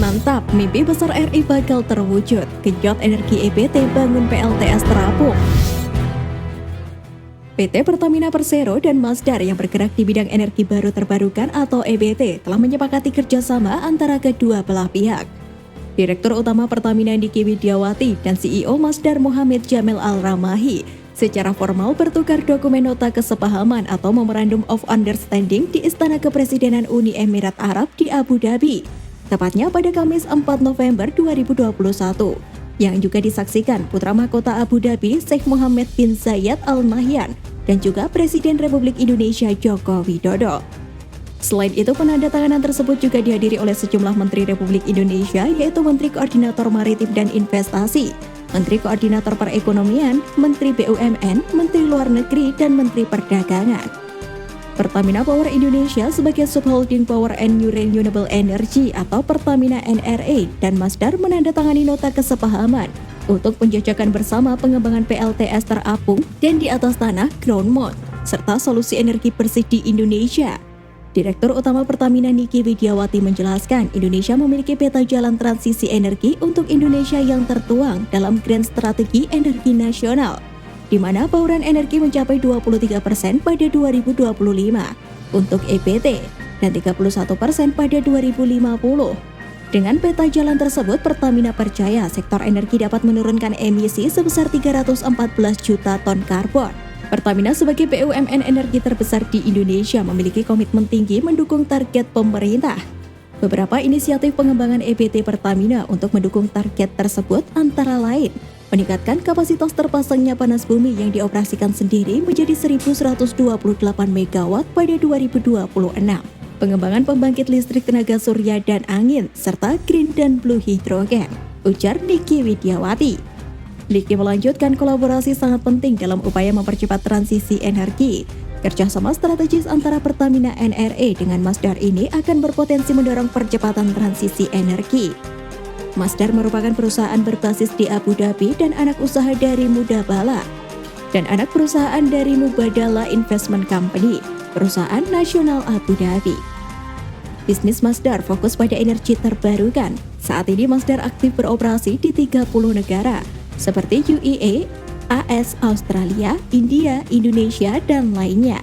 Mantap, mimpi besar RI bakal terwujud. Genjot energi EBT bangun PLTS terapung. PT Pertamina Persero dan Masdar yang bergerak di bidang energi baru terbarukan atau EBT telah menyepakati kerjasama antara kedua belah pihak. Direktur Utama Pertamina Niki Widiawati dan CEO Masdar Mohamed Jamil Al-Ramahi secara formal bertukar dokumen nota kesepahaman atau Memorandum of Understanding di Istana Kepresidenan Uni Emirat Arab di Abu Dhabi, tepatnya pada Kamis 4 November 2021, yang juga disaksikan Putra Mahkota Abu Dhabi Sheikh Mohammed bin Zayed Al Nahyan dan juga Presiden Republik Indonesia Joko Widodo. Selain itu, penandatanganan tersebut juga dihadiri oleh sejumlah Menteri Republik Indonesia, yaitu Menteri Koordinator Maritim dan Investasi, Menteri Koordinator Perekonomian, Menteri BUMN, Menteri Luar Negeri, dan Menteri Perdagangan. Pertamina Power Indonesia sebagai subholding Power and New Renewable Energy atau Pertamina NRE dan Masdar menandatangani nota kesepahaman untuk penjajakan bersama pengembangan PLTS terapung dan di atas tanah ground mount, serta solusi energi bersih di Indonesia. Direktur Utama Pertamina Niki Widiawati menjelaskan, Indonesia memiliki peta jalan transisi energi untuk Indonesia yang tertuang dalam Grand Strategi Energi Nasional, di mana bauran energi mencapai 23% pada 2025 untuk EBT dan 31% pada 2050. Dengan peta jalan tersebut, Pertamina percaya sektor energi dapat menurunkan emisi sebesar 314 juta ton karbon. Pertamina sebagai BUMN energi terbesar di Indonesia memiliki komitmen tinggi mendukung target pemerintah. Beberapa inisiatif pengembangan EBT Pertamina untuk mendukung target tersebut antara lain meningkatkan kapasitas terpasangnya panas bumi yang dioperasikan sendiri menjadi 1.128 MW pada 2026, pengembangan pembangkit listrik tenaga surya dan angin, serta green dan blue hydrogen, ujar Niki Widiawati. Niki melanjutkan, kolaborasi sangat penting dalam upaya mempercepat transisi energi. Kerjasama strategis antara Pertamina NRE dengan Masdar ini akan berpotensi mendorong percepatan transisi energi. Masdar merupakan perusahaan berbasis di Abu Dhabi dan anak usaha dari Mudabala, dan anak perusahaan dari Mubadala Investment Company, perusahaan nasional Abu Dhabi. Bisnis Masdar fokus pada energi terbarukan. Saat ini Masdar aktif beroperasi di 30 negara, seperti UAE, AS, Australia, India, Indonesia, dan lainnya.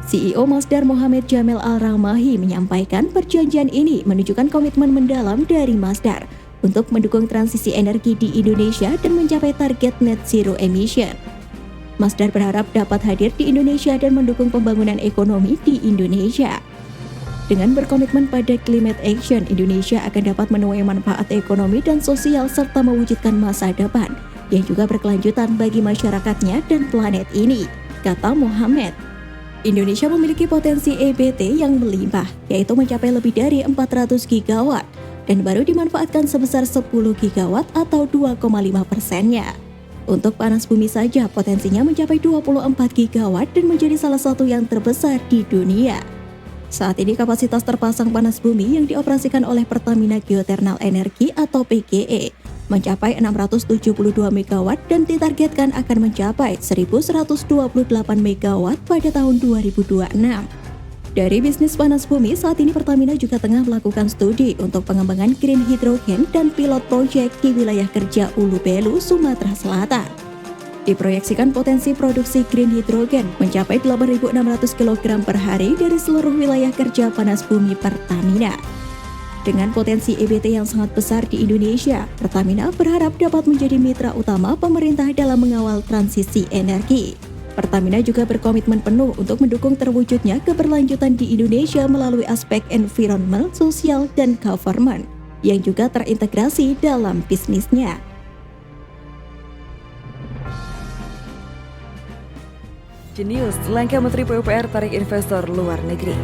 CEO Masdar Mohamed Jamil Al-Ramahi menyampaikan perjanjian ini menunjukkan komitmen mendalam dari Masdar untuk mendukung transisi energi di Indonesia dan mencapai target net zero emission. Masdar berharap dapat hadir di Indonesia dan mendukung pembangunan ekonomi di Indonesia. Dengan berkomitmen pada climate action, Indonesia akan dapat menuai manfaat ekonomi dan sosial serta mewujudkan masa depan yang juga berkelanjutan bagi masyarakatnya dan planet ini, kata Mohamed. Indonesia memiliki potensi EBT yang melimpah, yaitu mencapai lebih dari 400 gigawatt, dan baru dimanfaatkan sebesar 10 gigawatt atau 2,5%-nya. Untuk panas bumi saja, potensinya mencapai 24 gigawatt dan menjadi salah satu yang terbesar di dunia. Saat ini kapasitas terpasang panas bumi yang dioperasikan oleh Pertamina Geothermal Energy atau PGE mencapai 672 MW dan ditargetkan akan mencapai 1.128 MW pada tahun 2026. Dari bisnis panas bumi, saat ini Pertamina juga tengah melakukan studi untuk pengembangan green hydrogen dan pilot project di wilayah kerja Ulu Belu, Sumatera Selatan. Diproyeksikan potensi produksi green hydrogen mencapai 8.600 kg per hari dari seluruh wilayah kerja panas bumi Pertamina. Dengan potensi EBT yang sangat besar di Indonesia, Pertamina berharap dapat menjadi mitra utama pemerintah dalam mengawal transisi energi. Pertamina juga berkomitmen penuh untuk mendukung terwujudnya keberlanjutan di Indonesia melalui aspek environmental, sosial, dan government yang juga terintegrasi dalam bisnisnya. Jenius, langkah Menteri PUPR tarik investor luar negeri.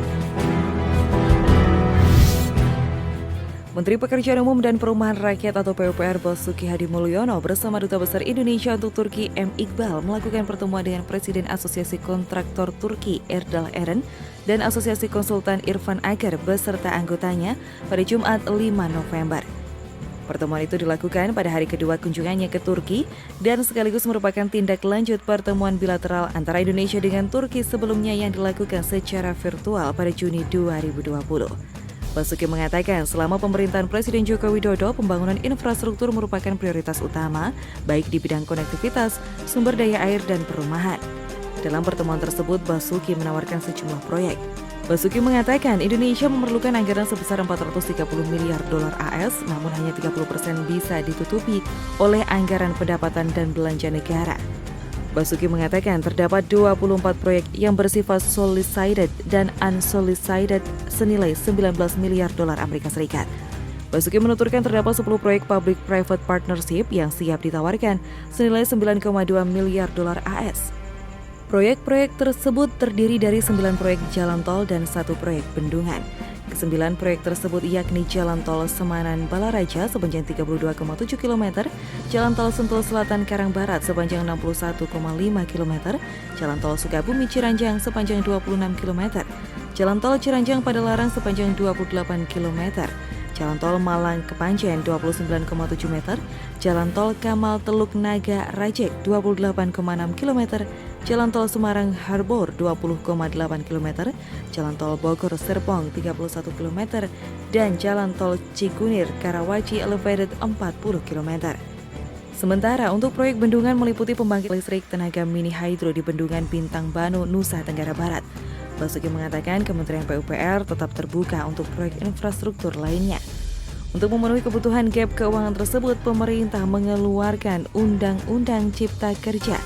Menteri Pekerjaan Umum dan Perumahan Rakyat atau PUPR Basuki Hadi Mulyono bersama Duta Besar Indonesia untuk Turki M. Iqbal melakukan pertemuan dengan Presiden Asosiasi Kontraktor Turki Erdal Eren dan Asosiasi Konsultan Irfan Agar beserta anggotanya pada Jumat 5 November. Pertemuan itu dilakukan pada hari kedua kunjungannya ke Turki dan sekaligus merupakan tindak lanjut pertemuan bilateral antara Indonesia dengan Turki sebelumnya yang dilakukan secara virtual pada Juni 2020. Basuki mengatakan selama pemerintahan Presiden Joko Widodo, pembangunan infrastruktur merupakan prioritas utama, baik di bidang konektivitas, sumber daya air, dan perumahan. Dalam pertemuan tersebut, Basuki menawarkan sejumlah proyek. Basuki mengatakan Indonesia memerlukan anggaran sebesar 430 miliar dolar AS, namun hanya 30% bisa ditutupi oleh anggaran pendapatan dan belanja negara. Basuki mengatakan terdapat 24 proyek yang bersifat solicited dan unsolicited senilai 19 miliar dolar Amerika Serikat. Basuki menuturkan terdapat 10 proyek public-private partnership yang siap ditawarkan senilai 9,2 miliar dolar AS. Proyek-proyek tersebut terdiri dari 9 proyek jalan tol dan 1 proyek bendungan. Ke-9 proyek tersebut yakni Jalan Tol Semanan-Balaraja sepanjang 32,7 km, Jalan Tol Sentul Selatan-Karang Barat sepanjang 61,5 km, Jalan Tol Sukabumi-Ciranjang sepanjang 26 km, Jalan Tol Ciranjang-Padalarang sepanjang 28 km, Jalan Tol Malang-Kepanjen 29,7 meter, Jalan Tol Kamal Teluk Naga Rajek 28,6 km, Jalan Tol Semarang Harbor 20,8 km, Jalan Tol Bogor Serpong 31 km, dan Jalan Tol Cikunir Karawaci Elevated 40 km. Sementara untuk proyek bendungan meliputi pembangkit listrik tenaga mini hydro di Bendungan Bintang Bano, Nusa Tenggara Barat. Basuki mengatakan Kementerian PUPR tetap terbuka untuk proyek infrastruktur lainnya. Untuk memenuhi kebutuhan gap keuangan tersebut, pemerintah mengeluarkan Undang-Undang Cipta Kerja.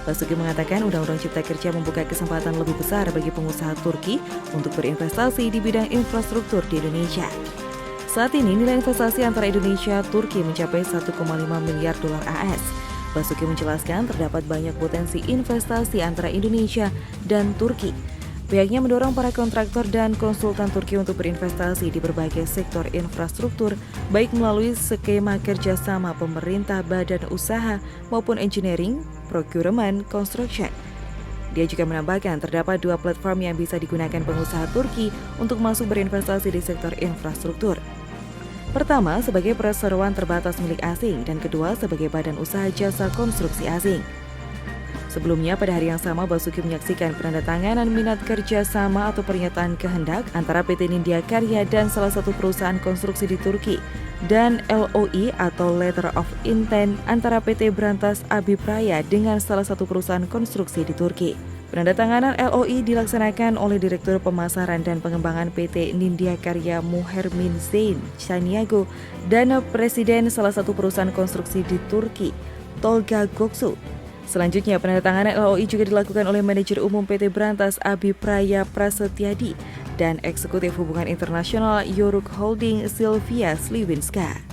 Basuki mengatakan Undang-Undang Cipta Kerja membuka kesempatan lebih besar bagi pengusaha Turki untuk berinvestasi di bidang infrastruktur di Indonesia. Saat ini nilai investasi antara Indonesia dan Turki mencapai 1,5 miliar dolar AS. Basuki menjelaskan terdapat banyak potensi investasi antara Indonesia dan Turki. Pihaknya mendorong para kontraktor dan konsultan Turki untuk berinvestasi di berbagai sektor infrastruktur, baik melalui skema kerjasama pemerintah, badan usaha, maupun engineering, procurement, construction. Dia juga menambahkan terdapat 2 platform yang bisa digunakan pengusaha Turki untuk masuk berinvestasi di sektor infrastruktur. Pertama, sebagai perseroan terbatas milik asing, dan kedua, sebagai badan usaha jasa konstruksi asing. Sebelumnya, pada hari yang sama, Basuki menyaksikan penandatanganan minat kerjasama atau pernyataan kehendak antara PT Nindya Karya dan salah satu perusahaan konstruksi di Turki, dan LOI atau Letter of Intent antara PT Brantas Abipraya dengan salah satu perusahaan konstruksi di Turki. Penandatanganan LOI dilaksanakan oleh Direktur Pemasaran dan Pengembangan PT Nindya Karya Muhermin Zain Chaniago dan Presiden salah satu perusahaan konstruksi di Turki, Tolga Göksu. Selanjutnya, penandatanganan LOI juga dilakukan oleh Manajer Umum PT Brantas Abipraya Prasetyadi dan Eksekutif Hubungan Internasional Yoruk Holding Sylvia Sliwinska.